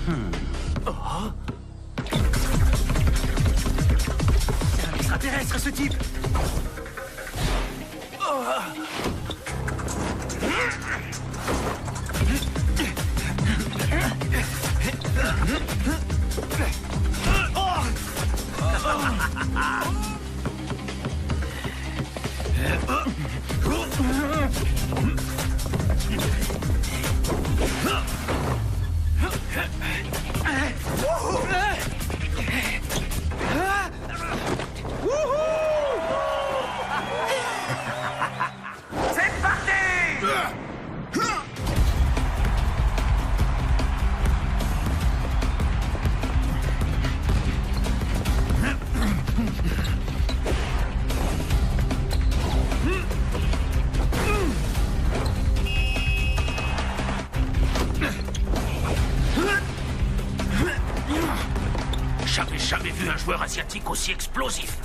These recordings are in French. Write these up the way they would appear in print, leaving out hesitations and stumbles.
Oh. C'est un extraterrestre, ce type. Oh. C'est parti! J'avais jamais vu un joueur asiatique aussi explosif.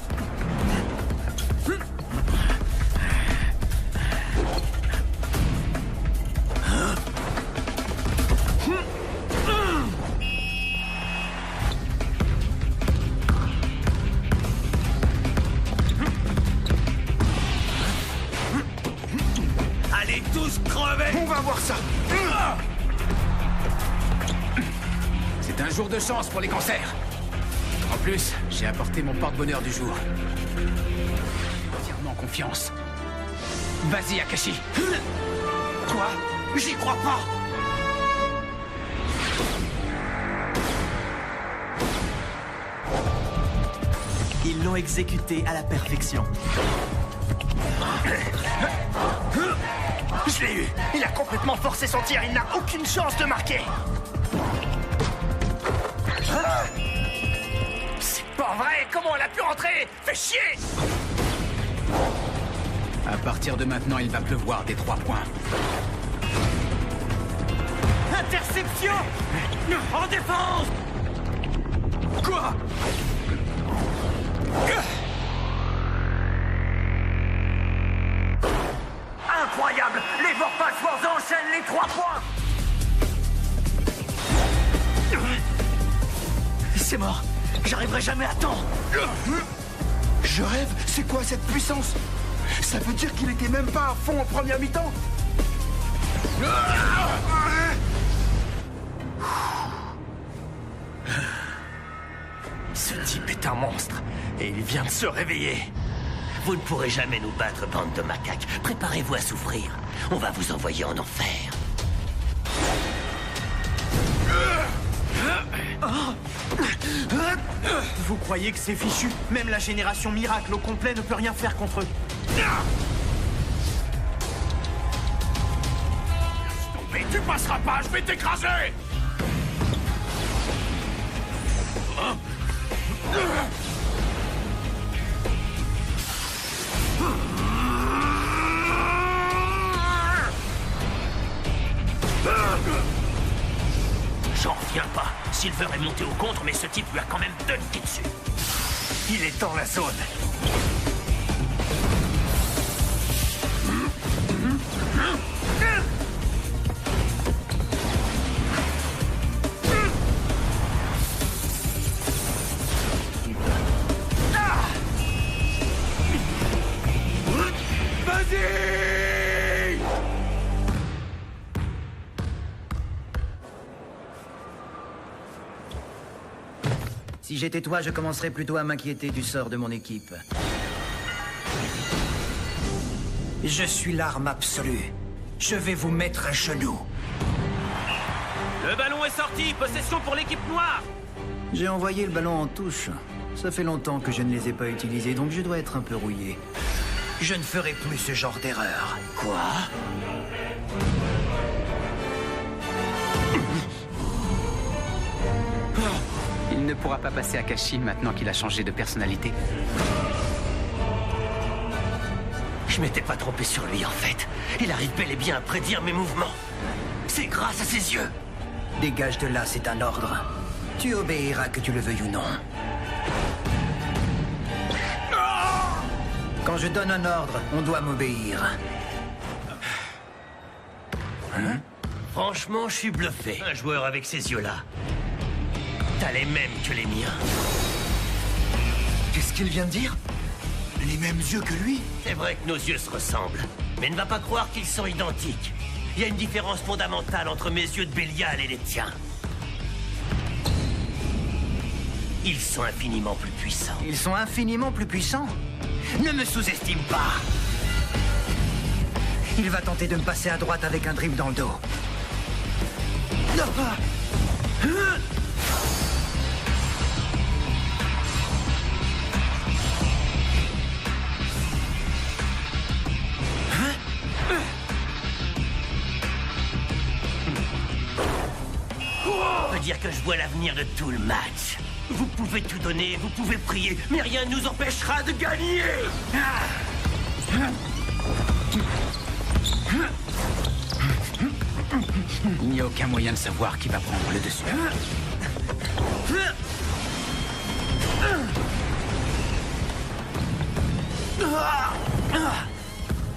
Allez tous crever! On va voir ça. C'est un jour de chance pour les cancers. En plus, j'ai apporté mon porte-bonheur du jour. Entièrement confiance. Vas-y, Akashi. Quoi? J'y crois pas! Ils l'ont exécuté à la perfection. Je l'ai eu! Il a complètement forcé son tir, il n'a aucune chance de marquer! C'est pas vrai! Comment elle a pu rentrer? Fais chier! À partir de maintenant, il va pleuvoir des 3 points. Interception! En défense! Quoi? Incroyable! Les Vorpals enchaînent les 3 points! C'est mort! J'arriverai jamais à temps! Je rêve? C'est quoi cette puissance? Ça veut dire qu'il était même pas à fond en première mi-temps? Ce type est un monstre, et il vient de se réveiller. Vous ne pourrez jamais nous battre, bande de macaques. Préparez-vous à souffrir. On va vous envoyer en enfer. Vous croyez que c'est fichu? Même la génération miracle au complet ne peut rien faire contre eux. Mais tu passeras pas, je vais t'écraser! J'en reviens pas. Silver est monté au contre, mais ce type lui a quand même dunké dessus. Il est dans la zone. Vas-y! Si j'étais toi, je commencerais plutôt à m'inquiéter du sort de mon équipe. Je suis l'arme absolue. Je vais vous mettre à genoux. Le ballon est sorti, possession pour l'équipe noire. J'ai envoyé le ballon en touche. Ça fait longtemps que je ne les ai pas utilisés, donc je dois être un peu rouillé. Je ne ferai plus ce genre d'erreur. Quoi? Il ne pourra pas passer Akashi maintenant qu'il a changé de personnalité. Je m'étais pas trompé sur lui, en fait. Il arrive bel et bien à prédire mes mouvements. C'est grâce à ses yeux. Dégage de là, c'est un ordre. Tu obéiras que tu le veuilles ou non. Quand je donne un ordre, on doit m'obéir. Franchement, je suis bluffé. Un joueur avec ces yeux-là. T'as les mêmes que les miens. Qu'est-ce qu'il vient de dire? Les mêmes yeux que lui? C'est vrai que nos yeux se ressemblent, mais ne va pas croire qu'ils sont identiques. Il y a une différence fondamentale entre mes yeux de Bélial et les tiens. Ils sont infiniment plus puissants. Ils sont infiniment plus puissants. Ne me sous-estime pas. Il va tenter de me passer à droite avec un dribble dans le dos. On peut dire que je vois l'avenir de tout le match. Vous pouvez tout donner, vous pouvez prier, mais rien ne nous empêchera de gagner. Il n'y a aucun moyen de savoir qui va prendre le dessus.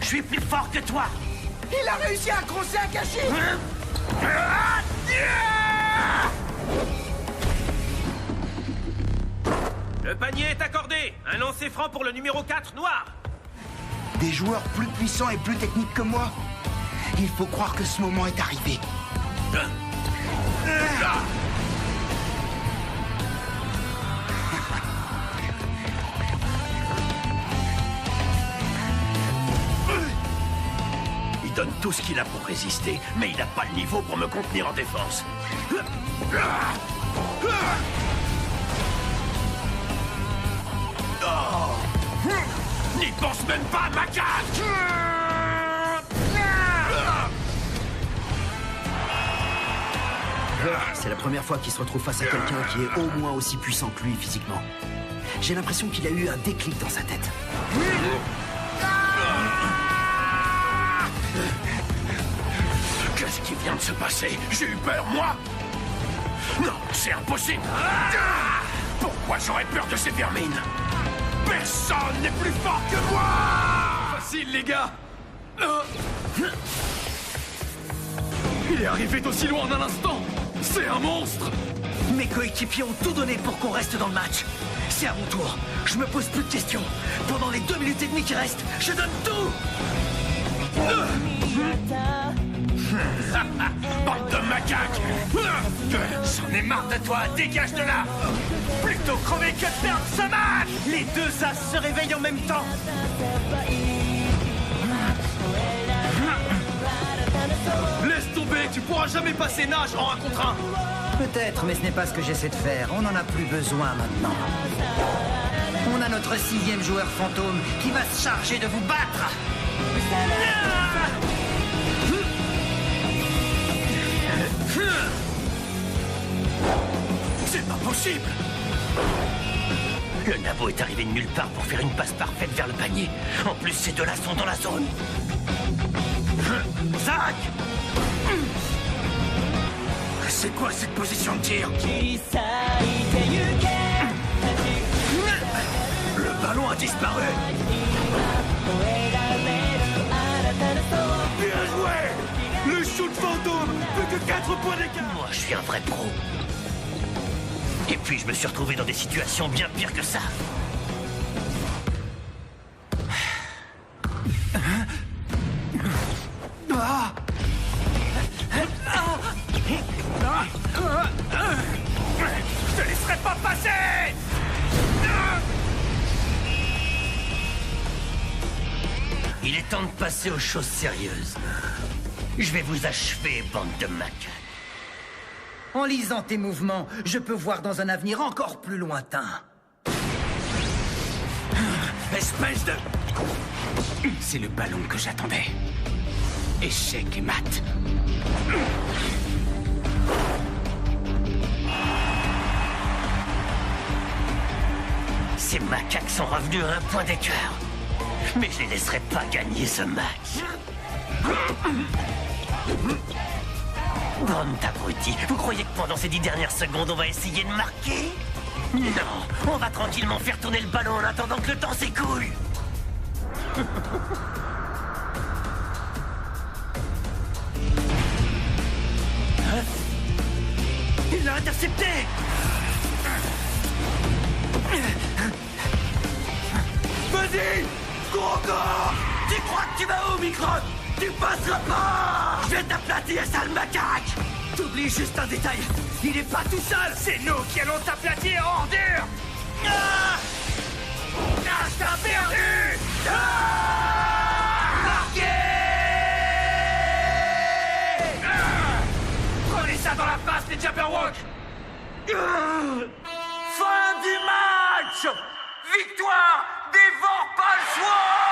Je suis plus fort que toi. Il a réussi à crosser Akashi! Le panier est accordé. Un lancer franc pour le numéro 4, noir. Des joueurs plus puissants et plus techniques que moi. Il faut croire que ce moment est arrivé. Il donne tout ce qu'il a pour résister, mais il n'a pas le niveau pour me contenir en défense. N'y pense même pas, macaque! C'est la première fois qu'il se retrouve face à quelqu'un qui est au moins aussi puissant que lui physiquement. J'ai l'impression qu'il a eu un déclic dans sa tête. Qu'est-ce qui vient de se passer? J'ai eu peur, moi? Non, c'est impossible! Pourquoi j'aurais peur de ces vermines? Personne n'est plus fort que moi! Facile, les gars. Il est arrivé d'aussi loin en un instant. C'est un monstre. Mes coéquipiers ont tout donné pour qu'on reste dans le match. C'est à mon tour. Je me pose plus de questions. Pendant les 2 minutes et demie qui restent, je donne tout. Bande de macaques! J'en ai marre de toi, dégage de là! Plutôt crever que de perdre ce match! Les deux as se réveillent en même temps. Laisse tomber, tu pourras jamais passer nage en 1 contre 1. Peut-être, mais ce n'est pas ce que j'essaie de faire. On n'en a plus besoin maintenant. On a notre 6e joueur fantôme qui va se charger de vous battre. C'est pas possible! Le nabo est arrivé de nulle part pour faire une passe parfaite vers le panier. En plus, ces deux-là sont dans la zone. Zach! C'est quoi cette position de tir? Le ballon a disparu! Bien joué. Le shoot fantôme. Plus que 4 points d'écart. Moi, je suis un vrai pro. Et puis, je me suis retrouvé dans des situations bien pires que ça. Je te laisserai pas passer! Il est temps de passer aux choses sérieuses. Je vais vous achever, bande de macaques. En lisant tes mouvements, je peux voir dans un avenir encore plus lointain. Espèce de... C'est le ballon que j'attendais. Échec et mat. Ces macaques sont revenus à 1 point d'écart. Mais je les laisserai pas gagner ce match. Bande d'abrutis, vous croyez que pendant ces 10 dernières secondes, on va essayer de marquer? Non, on va tranquillement faire tourner le ballon en attendant que le temps s'écoule. Il l'a intercepté! Vas-y! Gros corps! Tu crois que tu vas où, Micron? Tu passeras pas! Je vais t'aplatir, sale macaque! T'oublies juste un détail, il est pas tout seul! C'est nous qui allons t'aplatir, ordure! Ah! Ah, je t'ai perdu! Ah! Marqué! Ah! Prenez ça dans la face, les Jabberwock! Ah! Fin du match! Victoire des Vorpal Sword!